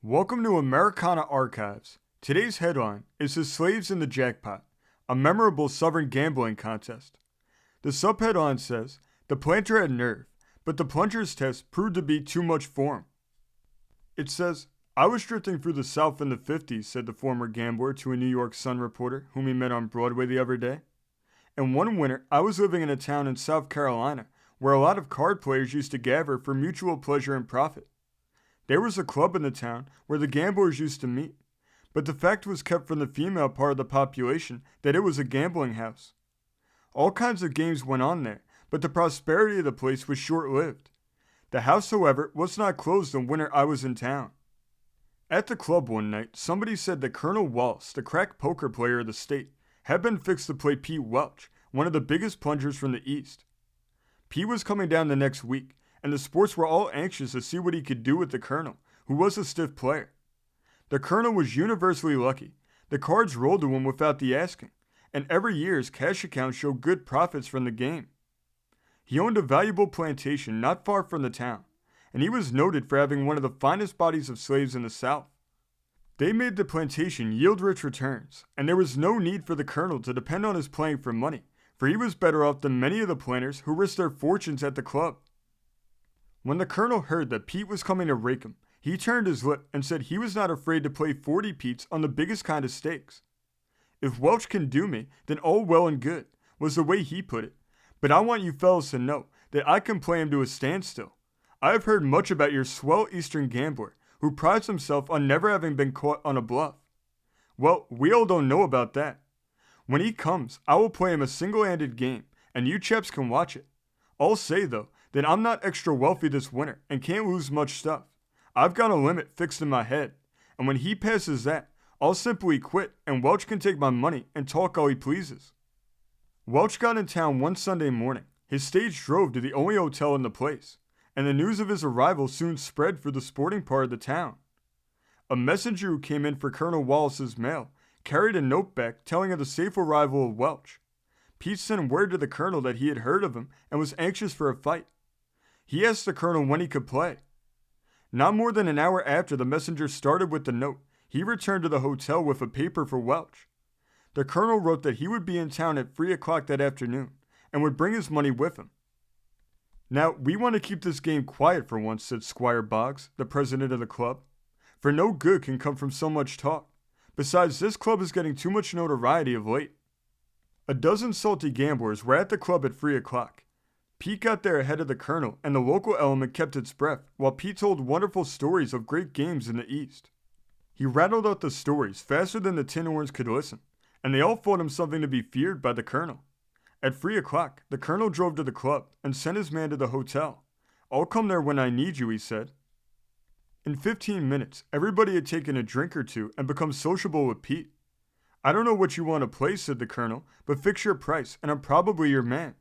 Welcome to Americana Archives. Today's headline is The Slaves in the Jackpot, a memorable Southern gambling contest. The subheadline says, the planter had nerve, but the plunger's test proved to be too much for him. It says, I was drifting through the South in the 50s, said the former gambler to a New York Sun reporter whom he met on Broadway the other day. And one winter, I was living in a town in South Carolina where a lot of card players used to gather for mutual pleasure and profit. There was a club in the town where the gamblers used to meet, but the fact was kept from the female part of the population that it was a gambling house. All kinds of games went on there, but the prosperity of the place was short-lived. The house, however, was not closed the winter I was in town. At the club one night, somebody said that Colonel Wallace, the crack poker player of the state, had been fixed to play Pete Welch, one of the biggest plungers from the East. Pete was coming down the next week, and the sports were all anxious to see what he could do with the Colonel, who was a stiff player. The Colonel was universally lucky. The cards rolled to him without the asking, and every year his cash account showed good profits from the game. He owned a valuable plantation not far from the town, and he was noted for having one of the finest bodies of slaves in the South. They made the plantation yield rich returns, and there was no need for the Colonel to depend on his playing for money, for he was better off than many of the planters who risked their fortunes at the club. When the Colonel heard that Pete was coming to rake him, he turned his lip and said he was not afraid to play 40 Petes on the biggest kind of stakes. If Welch can do me, then all well and good, was the way he put it. But I want you fellas to know that I can play him to a standstill. I have heard much about your swell Eastern gambler, who prides himself on never having been caught on a bluff. Well, we all don't know about that. When he comes, I will play him a single-handed game, and you chaps can watch it. I'll say, though, that I'm not extra wealthy this winter and can't lose much stuff. I've got a limit fixed in my head, and when he passes that, I'll simply quit and Welch can take my money and talk all he pleases. Welch got in town one Sunday morning. His stage drove to the only hotel in the place, and the news of his arrival soon spread for the sporting part of the town. A messenger who came in for Colonel Wallace's mail carried a note back telling of the safe arrival of Welch. Pete sent word to the Colonel that he had heard of him and was anxious for a fight. He asked the Colonel when he could play. Not more than an hour after the messenger started with the note, he returned to the hotel with a paper for Welch. The Colonel wrote that he would be in town at 3 o'clock that afternoon and would bring his money with him. Now, we want to keep this game quiet for once, said Squire Boggs, the president of the club, for no good can come from so much talk. Besides, this club is getting too much notoriety of late. A dozen salty gamblers were at the club at 3 o'clock. Pete got there ahead of the Colonel, and the local element kept its breath while Pete told wonderful stories of great games in the East. He rattled out the stories faster than the tin horns could listen, and they all thought him something to be feared by the Colonel. At 3 o'clock, the Colonel drove to the club and sent his man to the hotel. I'll come there when I need you, he said. In 15 minutes, everybody had taken a drink or two and become sociable with Pete. I don't know what you want to play, said the Colonel, but fix your price, and I'm probably your man.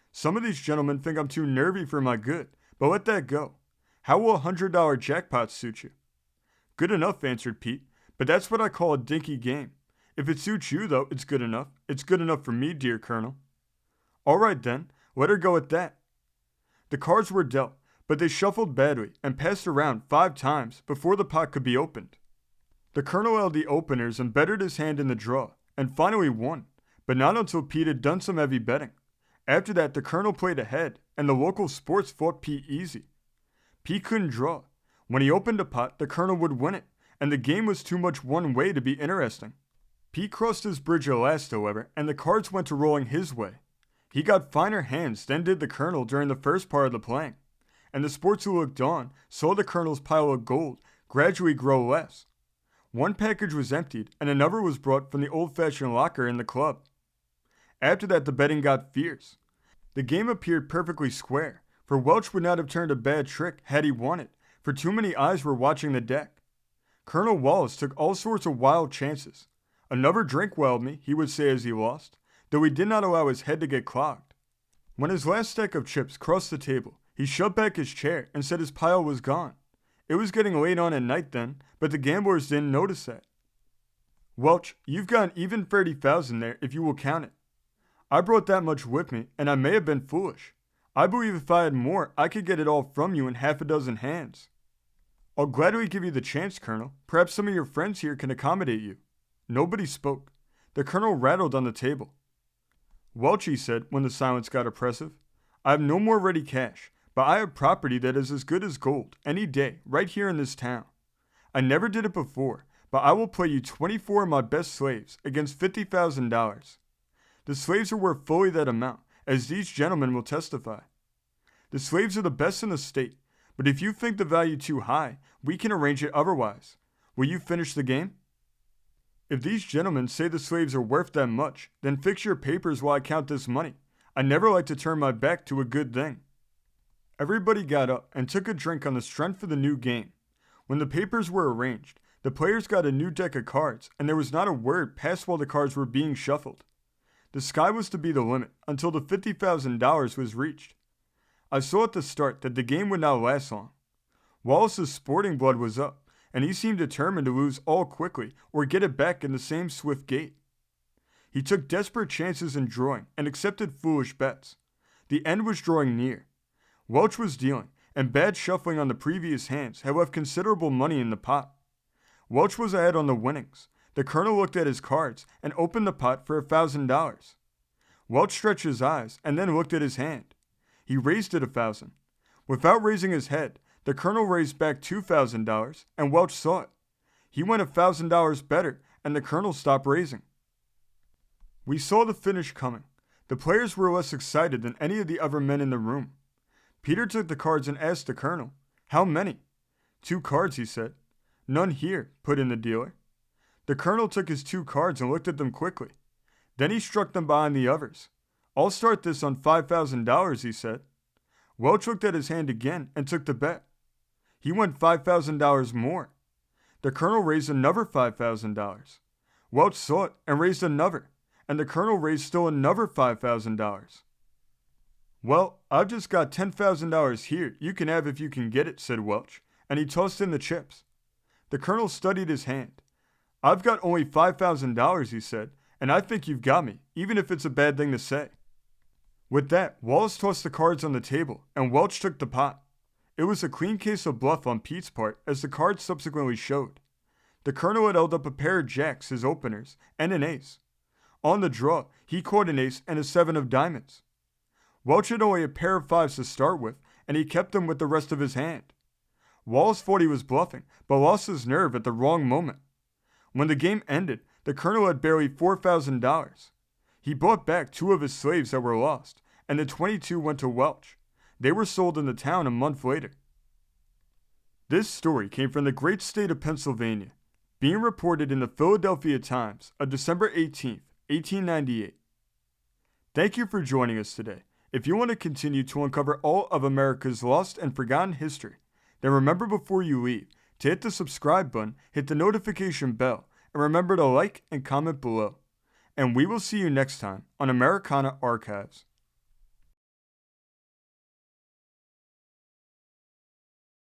Some of these gentlemen think I'm too nervy for my good, but let that go. How will $100 jackpot suit you? Good enough, answered Pete, but that's what I call a dinky game. If it suits you, though, it's good enough. It's good enough for me, dear Colonel. All right, then, let her go at that. The cards were dealt, but they shuffled badly and passed around 5 times before the pot could be opened. The Colonel held the openers and bettered his hand in the draw, and finally won, but not until Pete had done some heavy betting. After that, the Colonel played ahead, and the local sports fought Pete easy. Pete couldn't draw. When he opened a pot, the Colonel would win it, and the game was too much one way to be interesting. Pete crossed his bridge at last, however, and the cards went to rolling his way. He got finer hands than did the Colonel during the first part of the playing, and the sports who looked on saw the Colonel's pile of gold gradually grow less. One package was emptied, and another was brought from the old-fashioned locker in the club. After that, the betting got fierce. The game appeared perfectly square, for Welch would not have turned a bad trick had he won it, for too many eyes were watching the deck. Colonel Wallace took all sorts of wild chances. Another drink welled me, he would say as he lost, though he did not allow his head to get clogged. When his last stack of chips crossed the table, he shoved back his chair and said his pile was gone. It was getting late on at night then, but the gamblers didn't notice that. Welch, you've got an even 30,000 there if you will count it. I brought that much with me, and I may have been foolish. I believe if I had more, I could get it all from you in half a dozen hands. I'll gladly give you the chance, Colonel. Perhaps some of your friends here can accommodate you. Nobody spoke. The Colonel rattled on the table. Welch, he said when the silence got oppressive, I have no more ready cash, but I have property that is as good as gold, any day, right here in this town. I never did it before, but I will play you 24 of my best slaves against $50,000. The slaves are worth fully that amount, as these gentlemen will testify. The slaves are the best in the state, but if you think the value too high, we can arrange it otherwise. Will you finish the game? If these gentlemen say the slaves are worth that much, then fix your papers while I count this money. I never like to turn my back to a good thing. Everybody got up and took a drink on the strength of the new game. When the papers were arranged, the players got a new deck of cards, and there was not a word passed while the cards were being shuffled. The sky was to be the limit until the $50,000 was reached. I saw at the start that the game would not last long. Wallace's sporting blood was up, and he seemed determined to lose all quickly or get it back in the same swift gait. He took desperate chances in drawing and accepted foolish bets. The end was drawing near. Welch was dealing, and bad shuffling on the previous hands had left considerable money in the pot. Welch was ahead on the winnings. The Colonel looked at his cards and opened the pot for $1,000. Welch stretched his eyes and then looked at his hand. He raised it $1,000. Without raising his head, the Colonel raised back $2,000, and Welch saw it. He went $1,000 better, and the Colonel stopped raising. We saw the finish coming. The players were less excited than any of the other men in the room. Peter took the cards and asked the Colonel, "How many?" "2 cards," he said. "None here," put in the dealer. The Colonel took his 2 cards and looked at them quickly. Then he struck them behind the others. "I'll start this on $5,000, he said. Welch looked at his hand again and took the bet. He went $5,000 more. The Colonel raised another $5,000. Welch saw it and raised another, and the Colonel raised still another $5,000. "Well, I've just got $10,000 here. You can have if you can get it," said Welch, and he tossed in the chips. The Colonel studied his hand. "I've got only $5,000, he said, "and I think you've got me, even if it's a bad thing to say." With that, Wallace tossed the cards on the table, and Welch took the pot. It was a clean case of bluff on Pete's part, as the cards subsequently showed. The Colonel had held up a pair of jacks, his openers, and an ace. On the draw, he caught an ace and a 7 of diamonds. Welch had only a pair of 5s to start with, and he kept them with the rest of his hand. Wallace thought he was bluffing, but lost his nerve at the wrong moment. When the game ended, the Colonel had barely $4,000. He bought back 2 of his slaves that were lost, and the 22 went to Welch. They were sold in the town a month later. This story came from the great state of Pennsylvania, being reported in the Philadelphia Times of December 18, 1898. Thank you for joining us today. If you want to continue to uncover all of America's lost and forgotten history, then remember before you leave to hit the subscribe button, hit the notification bell, and remember to like and comment below. And we will see you next time on Americana Archives.